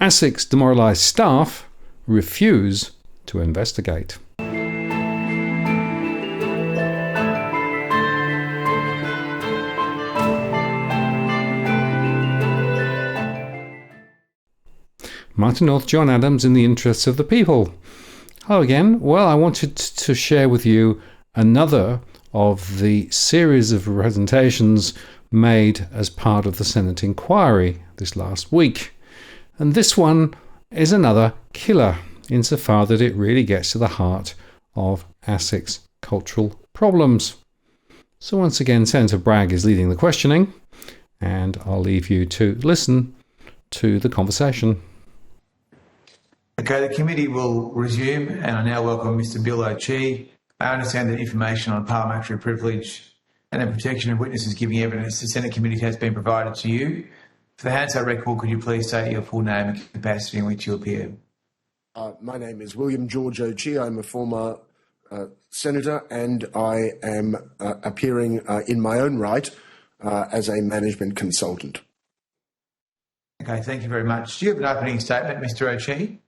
ASIC's demoralised staff refuse to investigate. Martin North, John Adams, in the interests of the people. Hello again. Well, I wanted to share with you another of the series of presentations made as part of the Senate inquiry this last week. And this one is another killer insofar that it really gets to the heart of ASIC's cultural problems. So once again, Senator Bragg is leading the questioning, and I'll leave you to listen to the conversation. Okay, the committee will resume, and I now welcome Mr. Bill O'Chee. I understand that information on parliamentary privilege and the protection of witnesses giving evidence to Senate committees has been provided to you. For the Hansard record, could you please state your full name and capacity in which you appear? My name is William George O'Chee. I'm a former senator, and I am appearing in my own right as a management consultant. Okay, thank you very much. Do you have an opening statement, Mr. O'Chee?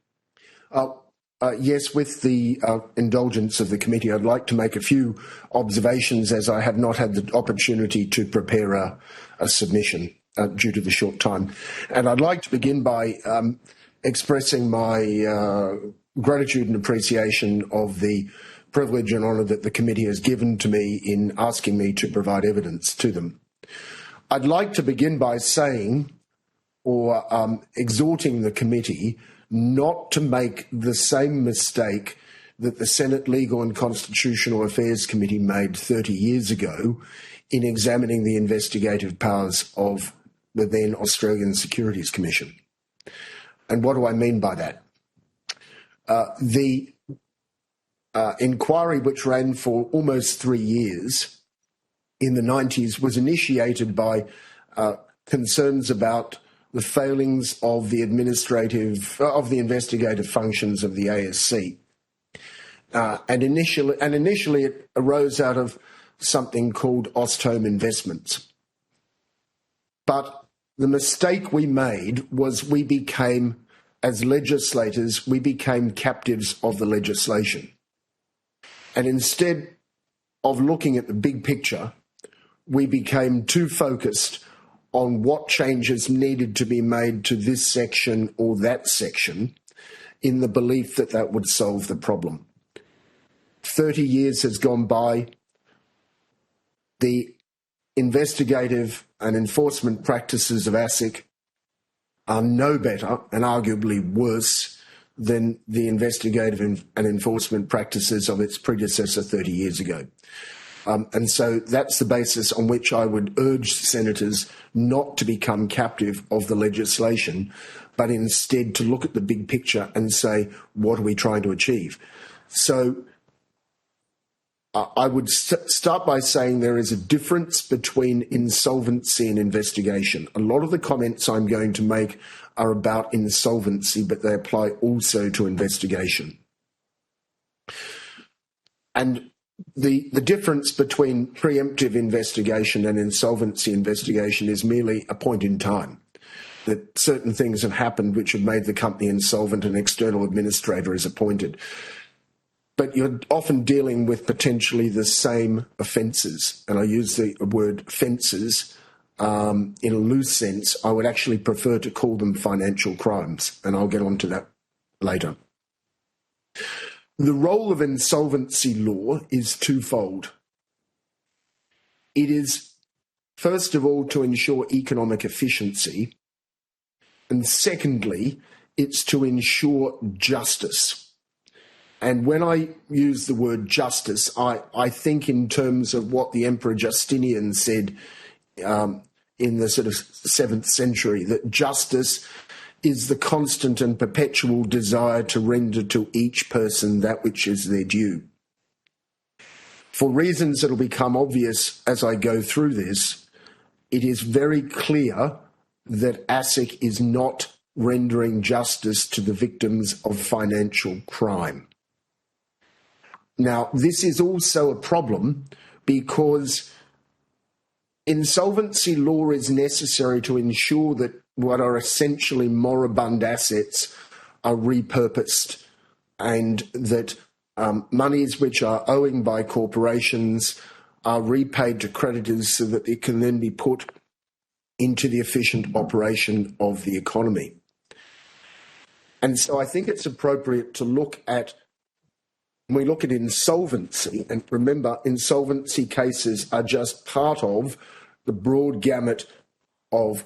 Yes, with the indulgence of the committee, I'd like to make a few observations as I have not had the opportunity to prepare a submission due to the short time. And I'd like to begin by expressing my gratitude and appreciation of the privilege and honour that the committee has given to me in asking me to provide evidence to them. I'd like to begin by saying or exhorting the committee not to make the same mistake that the Senate Legal and Constitutional Affairs Committee made 30 years ago in examining the investigative powers of the then Australian Securities Commission. And what do I mean by that? The inquiry, which ran for almost 3 years in the 90s, was initiated by concerns about the failings of the investigative functions of the ASC. And initially it arose out of something called Osthome Investments. But the mistake we made was as legislators, we became captives of the legislation. And instead of looking at the big picture, we became too focused on what changes needed to be made to this section or that section in the belief that that would solve the problem. 30 years has gone by. The investigative and enforcement practices of ASIC are no better and arguably worse than the investigative and enforcement practices of its predecessor 30 years ago. And so that's the basis on which I would urge senators not to become captive of the legislation, but instead to look at the big picture and say, what are we trying to achieve? So I would start by saying there is a difference between insolvency and investigation. A lot of the comments I'm going to make are about insolvency, but they apply also to investigation. And the difference between preemptive investigation and insolvency investigation is merely a point in time, that certain things have happened which have made the company insolvent and an external administrator is appointed. But you're often dealing with potentially the same offences, and I use the word offences in a loose sense. I would actually prefer to call them financial crimes, and I'll get on to that later. The role of insolvency law is twofold. It is, first of all, to ensure economic efficiency, and secondly, it's to ensure justice. And when I use the word justice, I think in terms of what the Emperor Justinian said in the sort of 7th century, that justice is the constant and perpetual desire to render to each person that which is their due. For reasons that will become obvious as I go through this, it is very clear that ASIC is not rendering justice to the victims of financial crime. Now, this is also a problem because insolvency law is necessary to ensure that what are essentially moribund assets are repurposed, and that monies which are owing by corporations are repaid to creditors so that it can then be put into the efficient operation of the economy. And so I think it's appropriate to look at, when we look at insolvency, and remember, insolvency cases are just part of the broad gamut of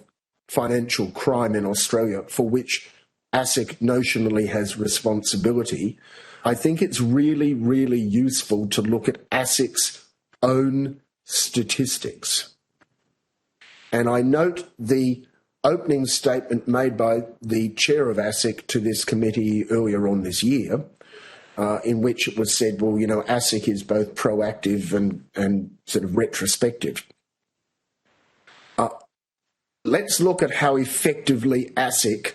financial crime in Australia for which ASIC notionally has responsibility. I think it's really, really useful to look at ASIC's own statistics. And I note the opening statement made by the chair of ASIC to this committee earlier on this year, in which it was said, well, you know, ASIC is both proactive and sort of retrospective. Let's look at how effectively ASIC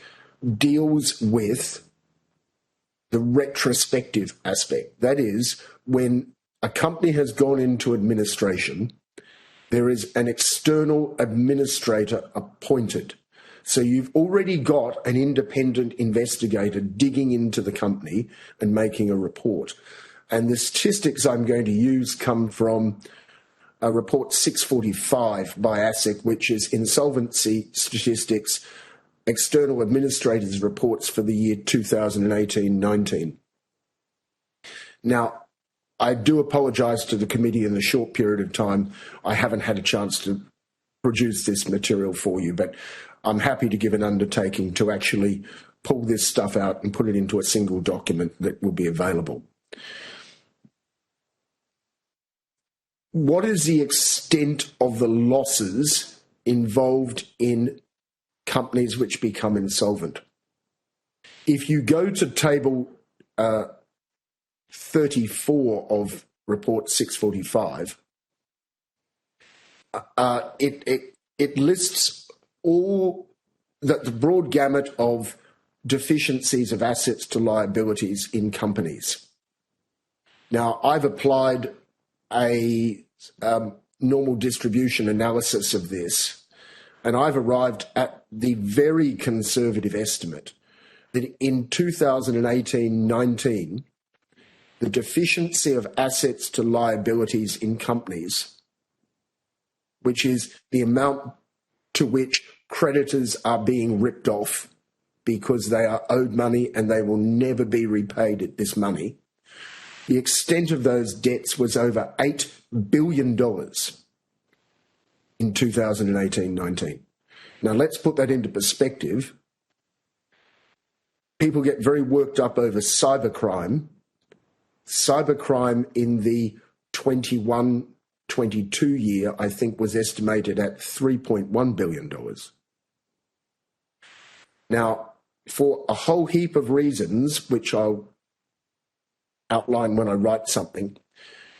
deals with the retrospective aspect. That is, when a company has gone into administration, there is an external administrator appointed. So you've already got an independent investigator digging into the company and making a report. And the statistics I'm going to use come from report 645 by ASIC, which is Insolvency Statistics, External Administrators Reports for the year 2018-19. Now, I do apologise to the committee in the short period of time I haven't had a chance to produce this material for you, but I'm happy to give an undertaking to actually pull this stuff out and put it into a single document that will be available. What is the extent of the losses involved in companies which become insolvent? If you go to table 34 of report 645, it lists all the broad gamut of deficiencies of assets to liabilities in companies. Now, I've applied a normal distribution analysis of this, and I've arrived at the very conservative estimate that in 2018-19, the deficiency of assets to liabilities in companies, which is the amount to which creditors are being ripped off because they are owed money and they will never be repaid at this money, the extent of those debts was over $8 billion in 2018-19. Now, let's put that into perspective. People get very worked up over cybercrime. Cybercrime in the 21-22 year, I think, was estimated at $3.1 billion. Now, for a whole heap of reasons, which I'll outline when I write something,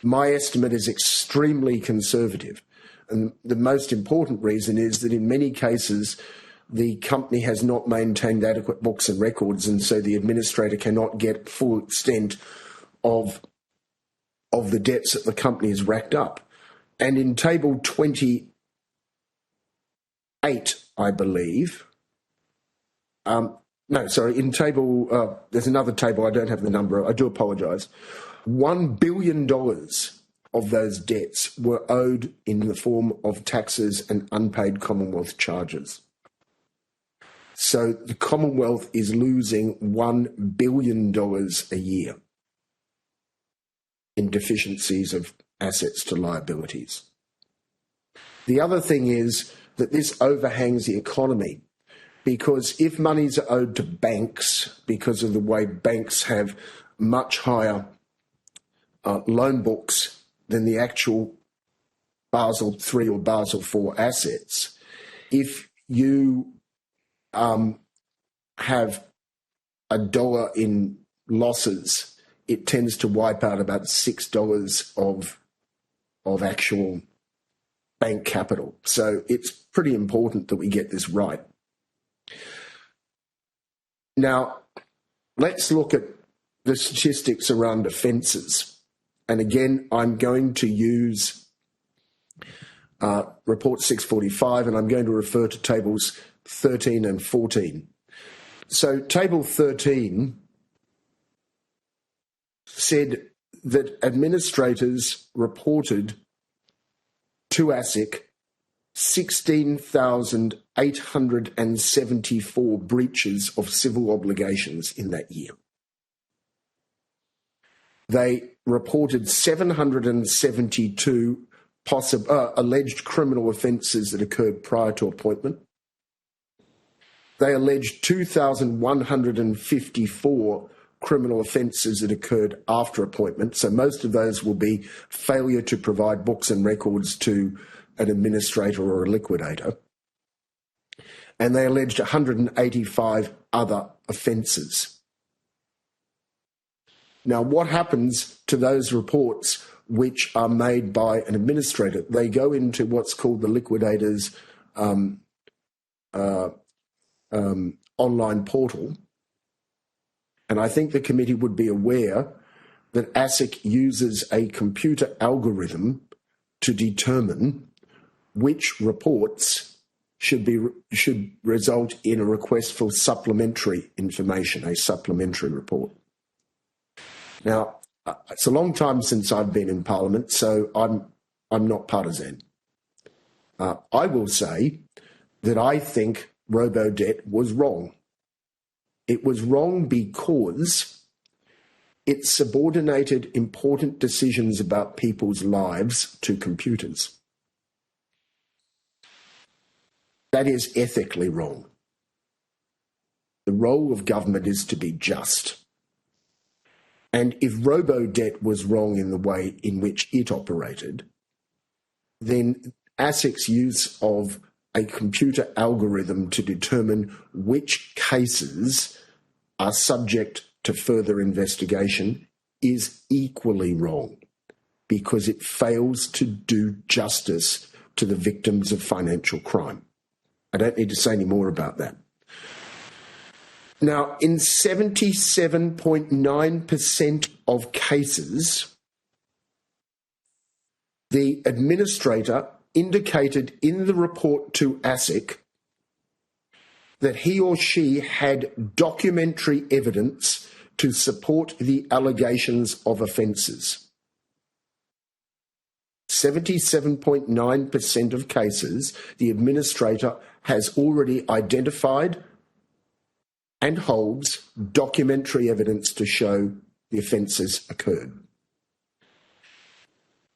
my estimate is extremely conservative. And the most important reason is that in many cases, the company has not maintained adequate books and records, and so the administrator cannot get full extent of the debts that the company has racked up. And in table 28, I believe, in table, there's another table, I don't have the number, I do apologise. $1 billion of those debts were owed in the form of taxes and unpaid Commonwealth charges. So the Commonwealth is losing $1 billion a year in deficiencies of assets to liabilities. The other thing is that this overhangs the economy, because if monies are owed to banks, because of the way banks have much higher loan books than the actual Basel III or Basel IV assets, if you have $1 in losses, it tends to wipe out about $6 of actual bank capital. So it's pretty important that we get this right. Now, let's look at the statistics around offences. And again, I'm going to use report 645, and I'm going to refer to tables 13 and 14. So table 13 said that administrators reported to ASIC 16,874 breaches of civil obligations in that year. They reported 772 alleged criminal offences that occurred prior to appointment. They alleged 2,154 criminal offences that occurred after appointment. So most of those will be failure to provide books and records to an administrator or a liquidator. And they alleged 185 other offences. Now, what happens to those reports which are made by an administrator? They go into what's called the liquidator's online portal. And I think the committee would be aware that ASIC uses a computer algorithm to determine which reports should result in a request for supplementary information, a supplementary report. Now, it's a long time since I've been in Parliament, so I'm not partisan. I will say that I think Robodebt was wrong. It was wrong because it subordinated important decisions about people's lives to computers. That is ethically wrong. The role of government is to be just. And if Robodebt was wrong in the way in which it operated, then ASIC's use of a computer algorithm to determine which cases are subject to further investigation is equally wrong because it fails to do justice to the victims of financial crime. I don't need to say any more about that. Now, in 77.9% of cases, the administrator indicated in the report to ASIC that he or she had documentary evidence to support the allegations of offences. 77.9% of cases, the administrator has already identified and holds documentary evidence to show the offences occurred.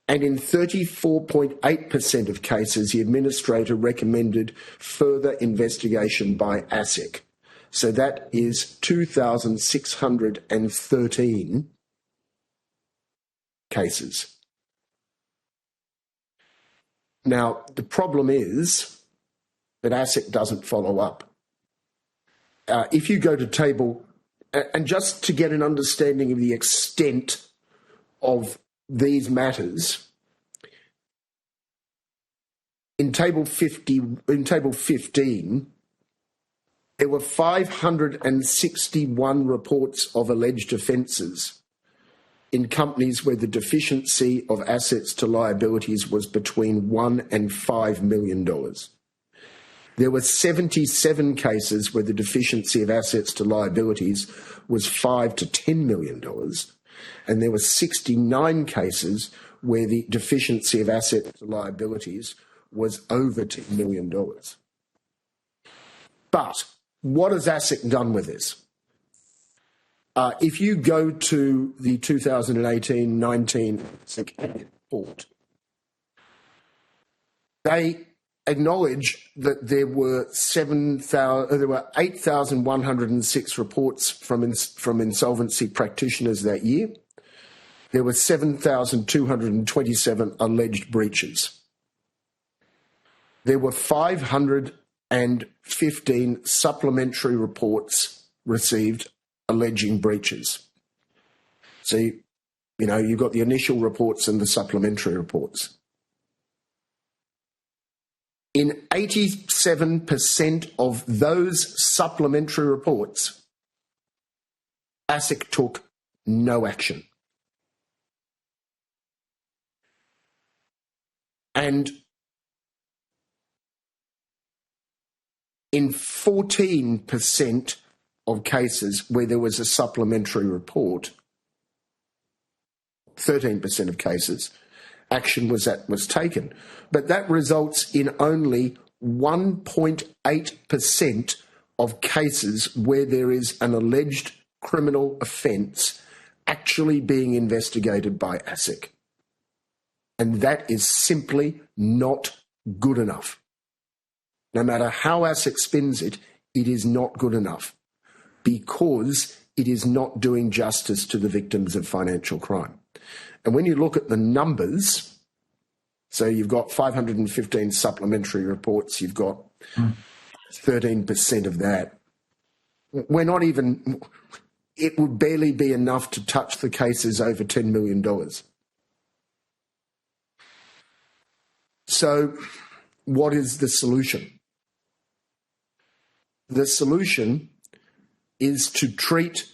And in 34.8% of cases, the administrator recommended further investigation by ASIC. So that is 2,613 cases. Now, the problem is that ASIC doesn't follow up. If you go to table, and just to get an understanding of the extent of these matters, in table 15, there were 561 reports of alleged offences in companies where the deficiency of assets to liabilities was between $1 and $5 million. There were 77 cases where the deficiency of assets to liabilities was $5 to $10 million. And there were 69 cases where the deficiency of assets to liabilities was over $10 million. But what has ASIC done with this? If you go to the 2018-19 ASIC report, they acknowledge that there were 8,106 reports from insolvency practitioners that year. There were 7,227 alleged breaches. There were 515 supplementary reports received alleging breaches. So, you've got the initial reports and the supplementary reports. In 87% of those supplementary reports, ASIC took no action. And In 14% of cases where there was a supplementary report, 13% of cases, action was taken. But that results in only 1.8% of cases where there is an alleged criminal offence actually being investigated by ASIC. And that is simply not good enough. No matter how ASIC spins it, it is not good enough because it is not doing justice to the victims of financial crime. And when you look at the numbers, so you've got 515 supplementary reports, you've got 13% of that. We're not even, it would barely be enough to touch the cases over $10 million. So what is the solution? The solution is to treat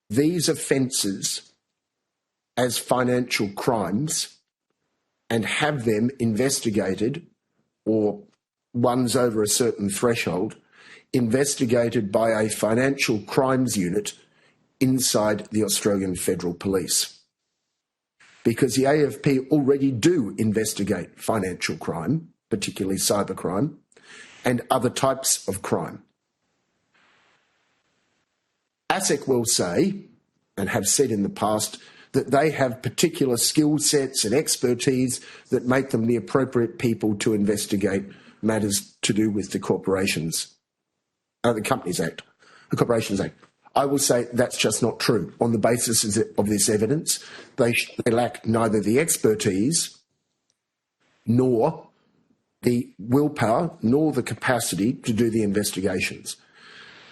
these offences as financial crimes and have them investigated, or ones over a certain threshold, investigated by a financial crimes unit inside the Australian Federal Police. Because the AFP already do investigate financial crime, particularly cybercrime, and other types of crime. ASIC will say, and have said in the past, that they have particular skill sets and expertise that make them the appropriate people to investigate matters to do with the Corporations, the Companies Act, the Corporations Act. I will say that's just not true. On the basis of this evidence, they lack neither the expertise nor the willpower nor the capacity to do the investigations.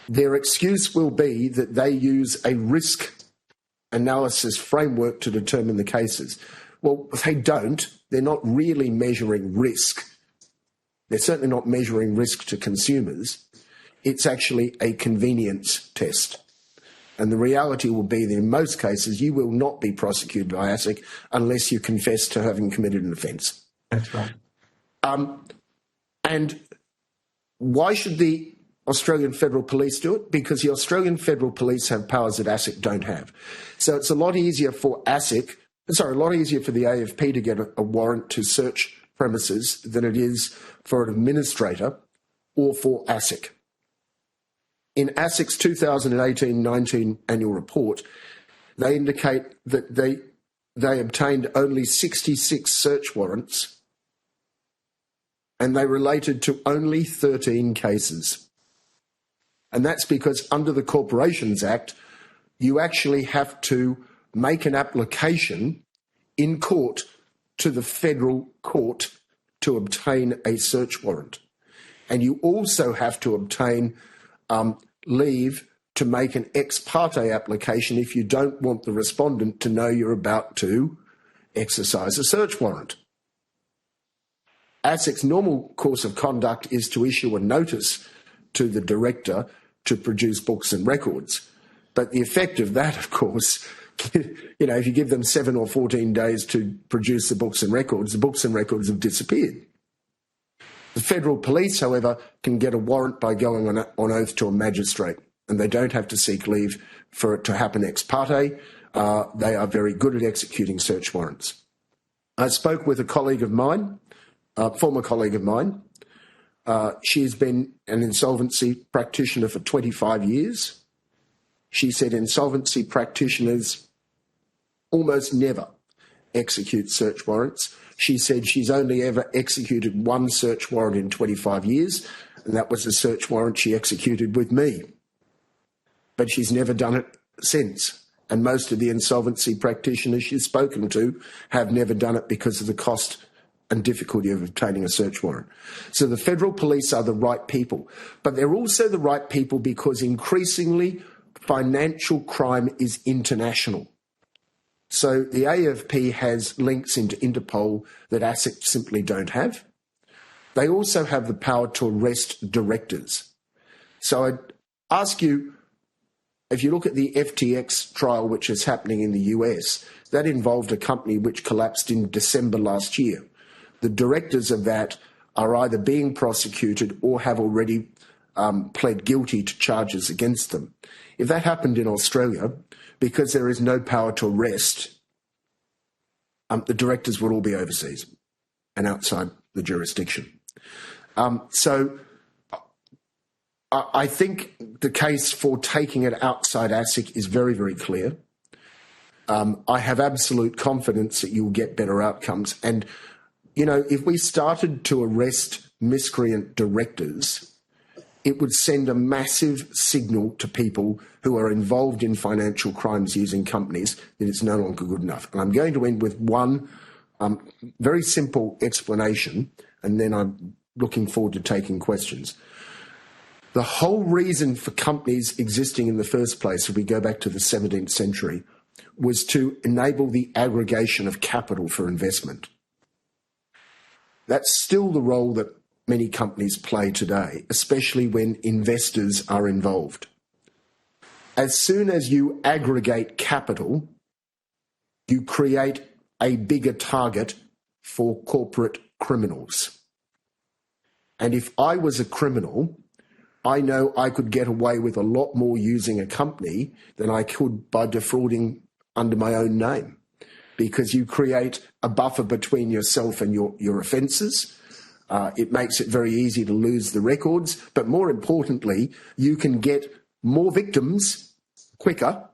Their excuse will be that they use a risk analysis framework to determine the cases. Well, they don't. They're not really measuring risk. They're certainly not measuring risk to consumers. It's actually a convenience test. And the reality will be that in most cases, you will not be prosecuted by ASIC unless you confess to having committed an offence. That's right. And why should the Australian Federal Police do it? Because the Australian Federal Police have powers that ASIC don't have. So it's a lot easier for a lot easier for the AFP to get a warrant to search premises than it is for an administrator or for ASIC. In ASIC's 2018-19 annual report, they indicate that they obtained only 66 search warrants and they related to only 13 cases. And that's because under the Corporations Act, you actually have to make an application in court to the federal court to obtain a search warrant. And you also have to obtain leave to make an ex parte application if you don't want the respondent to know you're about to exercise a search warrant. ASIC's normal course of conduct is to issue a notice to the director to produce books and records. But the effect of that, of course, if you give them 7 or 14 days to produce the books and records have disappeared. The Federal Police, however, can get a warrant by going on oath to a magistrate, and they don't have to seek leave for it to happen ex parte. They are very good at executing search warrants. I spoke with a colleague of mine, former colleague of mine. She has been an insolvency practitioner for 25 years. She said insolvency practitioners almost never execute search warrants. She said she's only ever executed one search warrant in 25 years, and that was a search warrant she executed with me. But she's never done it since. And most of the insolvency practitioners she's spoken to have never done it because of the cost and difficulty of obtaining a search warrant. So the Federal Police are the right people, but they're also the right people because increasingly financial crime is international. So the AFP has links into Interpol that ASIC simply don't have. They also have the power to arrest directors. So I'd ask you, if you look at the FTX trial which is happening in the US, that involved a company which collapsed in December last year. The directors of that are either being prosecuted or have already pled guilty to charges against them. If that happened in Australia, because there is no power to arrest, the directors would all be overseas and outside the jurisdiction. So I think the case for taking it outside ASIC is very, very clear. I have absolute confidence that you'll get better outcomes. And, you know, if we started to arrest miscreant directors, it would send a massive signal to people who are involved in financial crimes using companies that it's no longer good enough. And I'm going to end with one very simple explanation, and then I'm looking forward to taking questions. The whole reason for companies existing in the first place, if we go back to the 17th century, was to enable the aggregation of capital for investment. That's still the role that many companies play today, especially when investors are involved. As soon as you aggregate capital, you create a bigger target for corporate criminals. And if I was a criminal, I know I could get away with a lot more using a company than I could by defrauding under my own name, because you create a buffer between yourself and your offences. It makes it very easy to lose the records, but more importantly, you can get more victims quicker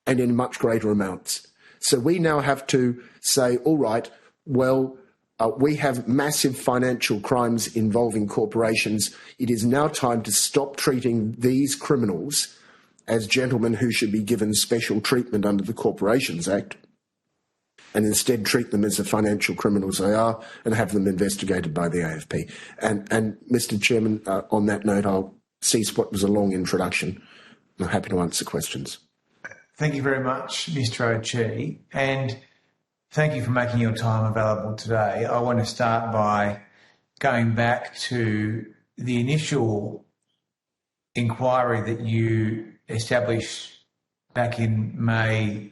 and in much greater amounts. So we now have to say, all right, well, we have massive financial crimes involving corporations. It is now time to stop treating these criminals as gentlemen who should be given special treatment under the Corporations Act, and instead treat them as the financial criminals they are and have them investigated by the AFP. And Mr. Chairman, on that note, I'll cease what was a long introduction. I'm happy to answer questions. Thank you very much, Mr. O'Chee, and thank you for making your time available today. I want to start by going back to the initial inquiry that you established back in May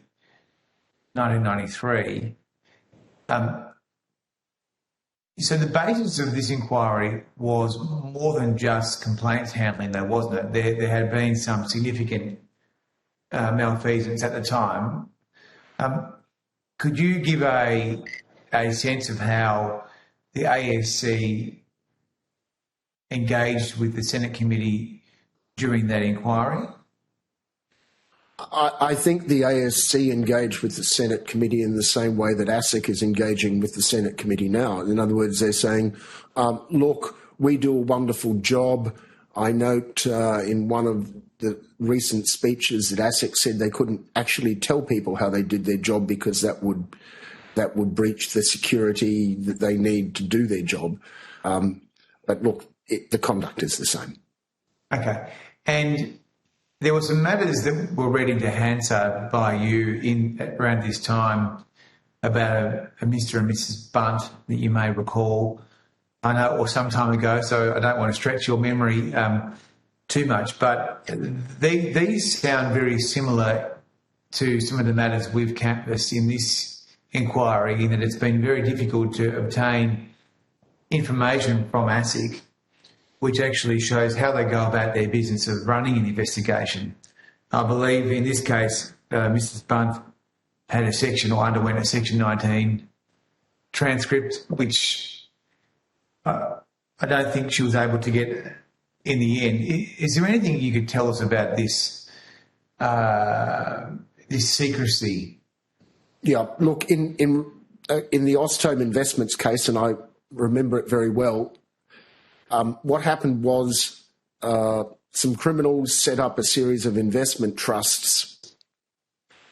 1993. So the basis of this inquiry was more than just complaints handling, though, wasn't it? There had been some significant malfeasance at the time. Could you give a sense of how the ASC engaged with the Senate committee during that inquiry? I think the ASC engaged with the Senate committee in the same way that ASIC is engaging with the Senate committee now. In other words, they're saying, look, we do a wonderful job. I note in one of the recent speeches that ASIC said they couldn't actually tell people how they did their job because that would breach the security that they need to do their job. But look, the conduct is the same. Okay. And there were some matters that were read into Hansard by you around this time about a Mr. and Mrs. Bunt that you may recall. I know, or some time ago, so I don't want to stretch your memory too much, but these sound very similar to some of the matters we've canvassed in this inquiry, in that it's been very difficult to obtain information from ASIC which actually shows how they go about their business of running an investigation. I believe in this case, Mrs. Bunt had a section or underwent a Section 19 transcript, which I don't think she was able to get in the end. Is there anything you could tell us about this this secrecy? Yeah, look, in the Ostome Investments case, and I remember it very well, what happened was some criminals set up a series of investment trusts,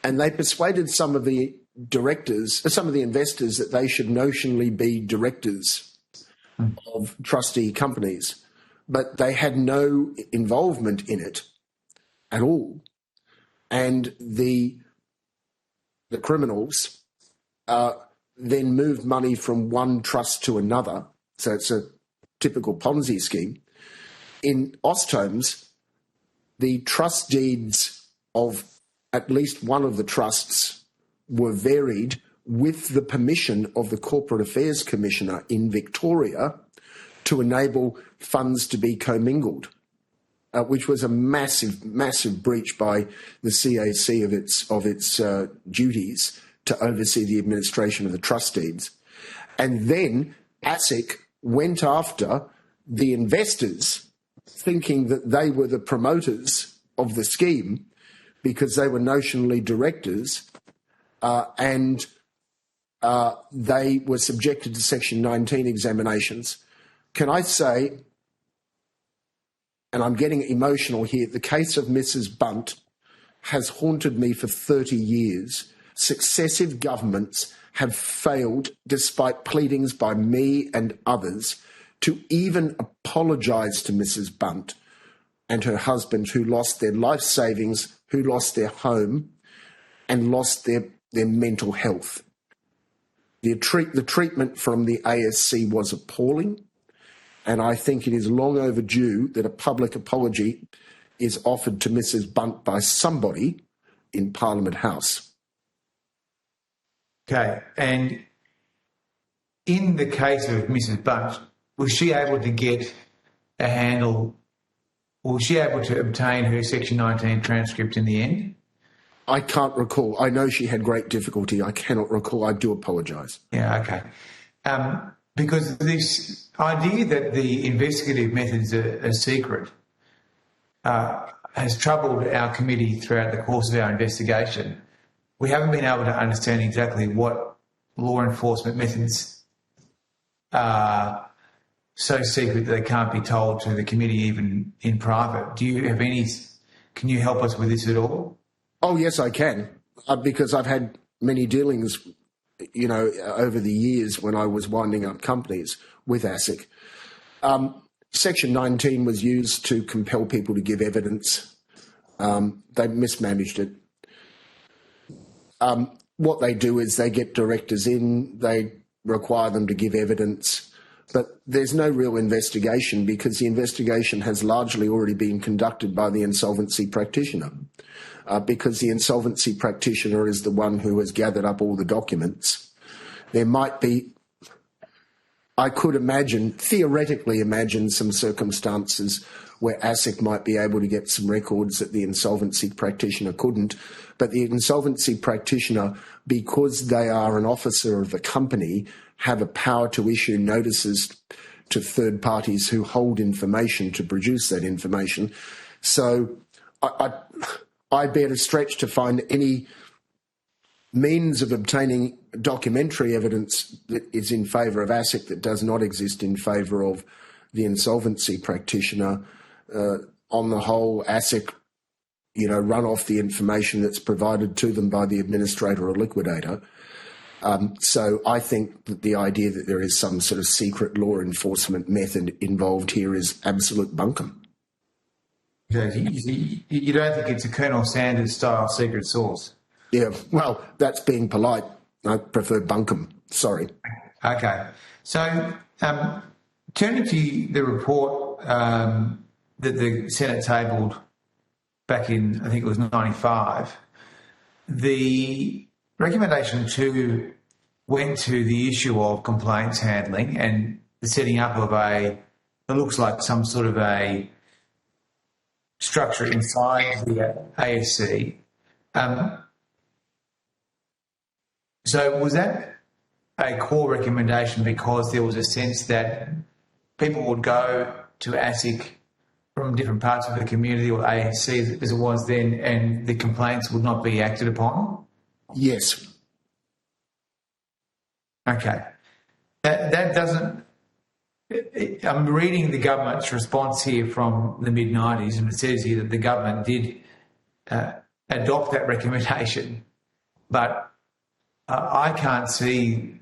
and they persuaded some of the investors that they should notionally be directors of trustee companies, but they had no involvement in it at all. And the criminals then moved money from one trust to another. So it's a typical Ponzi scheme. In Ostome's, the trust deeds of at least one of the trusts were varied with the permission of the Corporate Affairs Commissioner in Victoria, to enable funds to be commingled, which was a massive, massive breach by the CAC of its duties to oversee the administration of the trust deeds. And then ASIC went after the investors, thinking that they were the promoters of the scheme because they were notionally directors, and they were subjected to Section 19 examinations. Can I say, and I'm getting emotional here, the case of Mrs. Bunt has haunted me for 30 years. Successive governments have failed, despite pleadings by me and others, to even apologise to Mrs. Bunt and her husband, who lost their life savings, who lost their home and lost their mental health. The treatment from the ASC was appalling, and I think it is long overdue that a public apology is offered to Mrs. Bunt by somebody in Parliament House. Okay, and in the case of Mrs. Bunt, was she able to get a handle, or was she able to obtain her Section 19 transcript in the end? I can't recall. I know she had great difficulty. I cannot recall. I do apologise. Yeah, okay. Because this idea that the investigative methods are secret has troubled our committee throughout the course of our investigation. We haven't been able to understand exactly what law enforcement methods are so secret that they can't be told to the committee even in private. Do you have any, can you help us with this at all? Oh, yes, I can, because I've had many dealings, over the years when I was winding up companies with ASIC. Section 19 was used to compel people to give evidence. They mismanaged it. What they do is they get directors in, they require them to give evidence, but there's no real investigation because the investigation has largely already been conducted by the insolvency practitioner, because the insolvency practitioner is the one who has gathered up all the documents. There might be, I could theoretically imagine some circumstances where ASIC might be able to get some records that the insolvency practitioner couldn't. But the insolvency practitioner, because they are an officer of the company, have a power to issue notices to third parties who hold information to produce that information. So I bear a stretch to find any means of obtaining documentary evidence that is in favour of ASIC that does not exist in favour of the insolvency practitioner. On the whole, ASIC, run off the information that's provided to them by the administrator or liquidator. So I think that the idea that there is some sort of secret law enforcement method involved here is absolute bunkum. So you don't think it's a Colonel Sanders style secret source? Yeah, well, that's being polite. I prefer bunkum. Sorry. Okay. So turning to the report that the Senate tabled back in, I think it was 95, the recommendation 2 went to the issue of complaints handling and the setting up of it looks like some sort of a structure inside the ASC. So was that a core recommendation because there was a sense that people would go to ASIC from different parts of the community, or ASC as it was then, and the complaints would not be acted upon? Yes. Okay. That doesn't... I'm reading the government's response here from the mid-90s, and it says here that the government did adopt that recommendation, but I can't see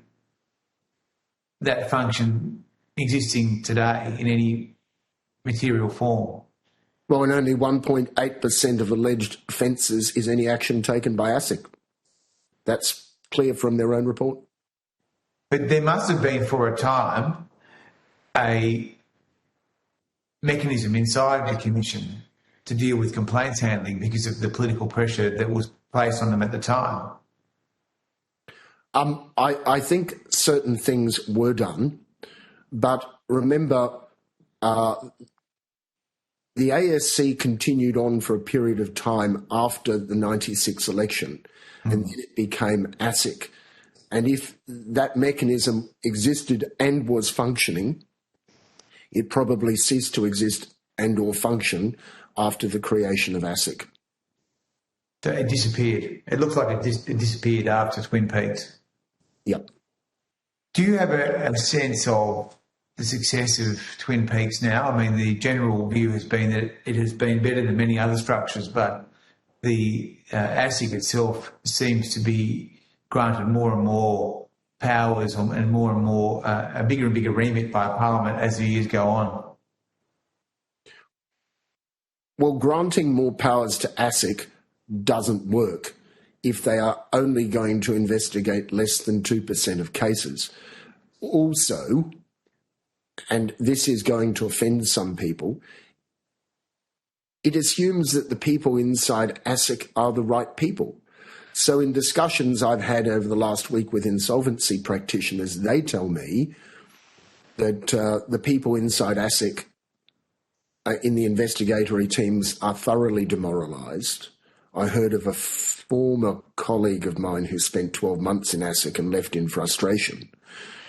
that function existing today in any material form. Well, in only 1.8% of alleged offences is any action taken by ASIC. That's clear from their own report. But there must have been, for a time, a mechanism inside the Commission to deal with complaints handling because of the political pressure that was placed on them at the time. I think certain things were done. But remember, the ASC continued on for a period of time after the 96 election, and then it became ASIC. And if that mechanism existed and was functioning, it probably ceased to exist and or function after the creation of ASIC. So it disappeared. It looks like it disappeared after Twin Peaks. Yep. Do you have a sense of the success of Twin Peaks now? I mean, the general view has been that it has been better than many other structures, but the ASIC itself seems to be granted more and more powers and more a bigger and bigger remit by Parliament as the years go on. Well, granting more powers to ASIC doesn't work if they are only going to investigate less than 2% of cases. Also, and this is going to offend some people, it assumes that the people inside ASIC are the right people. So in discussions I've had over the last week with insolvency practitioners, they tell me that the people inside ASIC in the investigatory teams are thoroughly demoralised. I heard of a former colleague of mine who spent 12 months in ASIC and left in frustration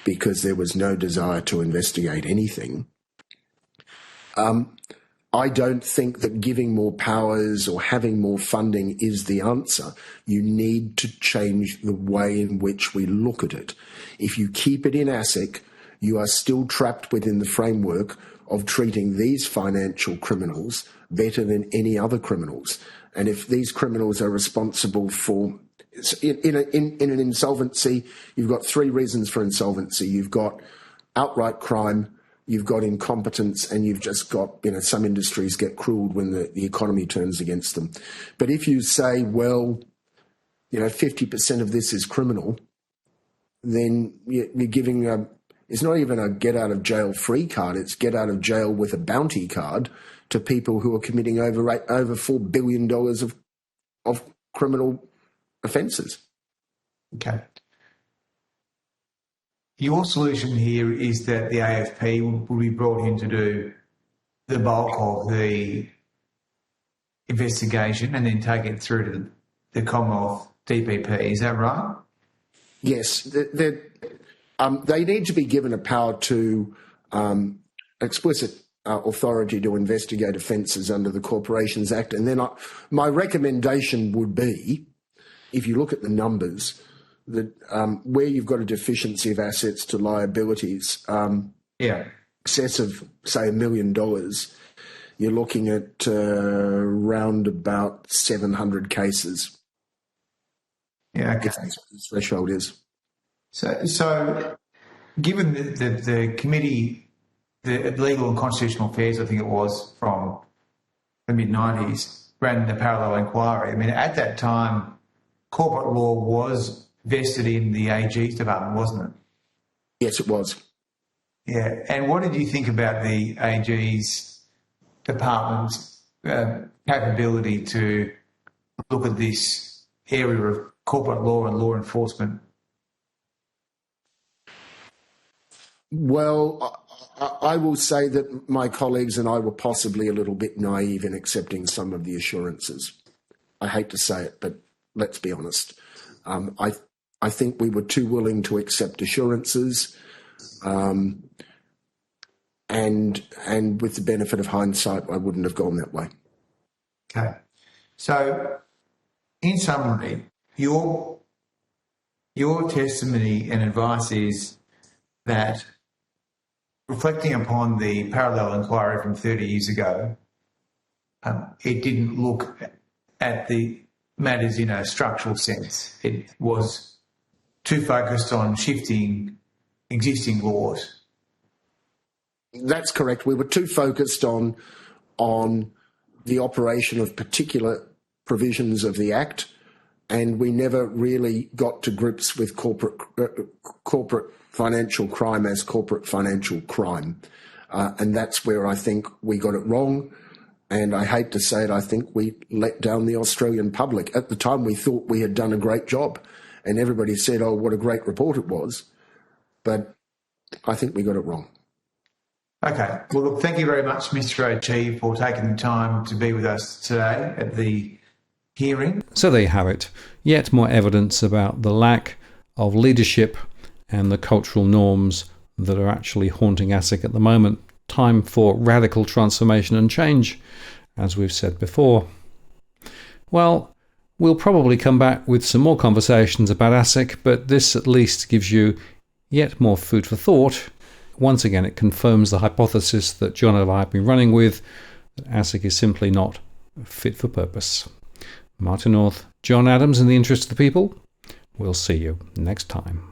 because there was no desire to investigate anything. I don't think that giving more powers or having more funding is the answer. You need to change the way in which we look at it. If you keep it in ASIC, you are still trapped within the framework of treating these financial criminals better than any other criminals. And if these criminals are responsible for, in an insolvency, you've got three reasons for insolvency. You've got outright crime, you've got incompetence, and you've just got, some industries get cruelled when the economy turns against them. But if you say, well, 50% of this is criminal, then you're giving it's not even a get out of jail free card, it's get out of jail with a bounty card to people who are committing over $4 billion of criminal offences. Okay. Your solution here is that the AFP will be brought in to do the bulk of the investigation and then take it through to the Commonwealth DPP. Is that right? Yes. They need to be given a power to explicit authority to investigate offences under the Corporations Act. And then my recommendation would be, if you look at the numbers, that where you've got a deficiency of assets to liabilities, excess of, say, $1 million, you're looking at around about 700 cases. Yeah, okay. That's what the threshold is. So given the committee, the Legal and Constitutional Affairs, I think it was, from the mid-90s, ran the parallel inquiry. I mean, at that time, corporate law was vested in the AG's department, wasn't it? Yes, it was. Yeah. And what did you think about the AG's department's capability to look at this area of corporate law and law enforcement? Well, I will say that my colleagues and I were possibly a little bit naive in accepting some of the assurances. I hate to say it, but let's be honest. I think we were too willing to accept assurances, and with the benefit of hindsight, I wouldn't have gone that way. Okay. So, in summary, your testimony and advice is that, reflecting upon the parallel inquiry from 30 years ago, it didn't look at the matters in a structural sense. It was too focused on shifting existing laws. That's correct. We were too focused on the operation of particular provisions of the Act, and we never really got to grips with corporate financial crime as corporate financial crime. And that's where I think we got it wrong. And I hate to say it, I think we let down the Australian public. At the time, we thought we had done a great job, and everybody said, oh, what a great report it was. But I think we got it wrong. Okay. Well, look, thank you very much, Mr. O'Chee, for taking the time to be with us today at the hearing. So there you have it. Yet more evidence about the lack of leadership and the cultural norms that are actually haunting ASIC at the moment. Time for radical transformation and change, as we've said before. Well, we'll probably come back with some more conversations about ASIC, but this at least gives you yet more food for thought. Once again, it confirms the hypothesis that John and I have been running with, that ASIC is simply not fit for purpose. Martin North, John Adams, in the interest of the people. We'll see you next time.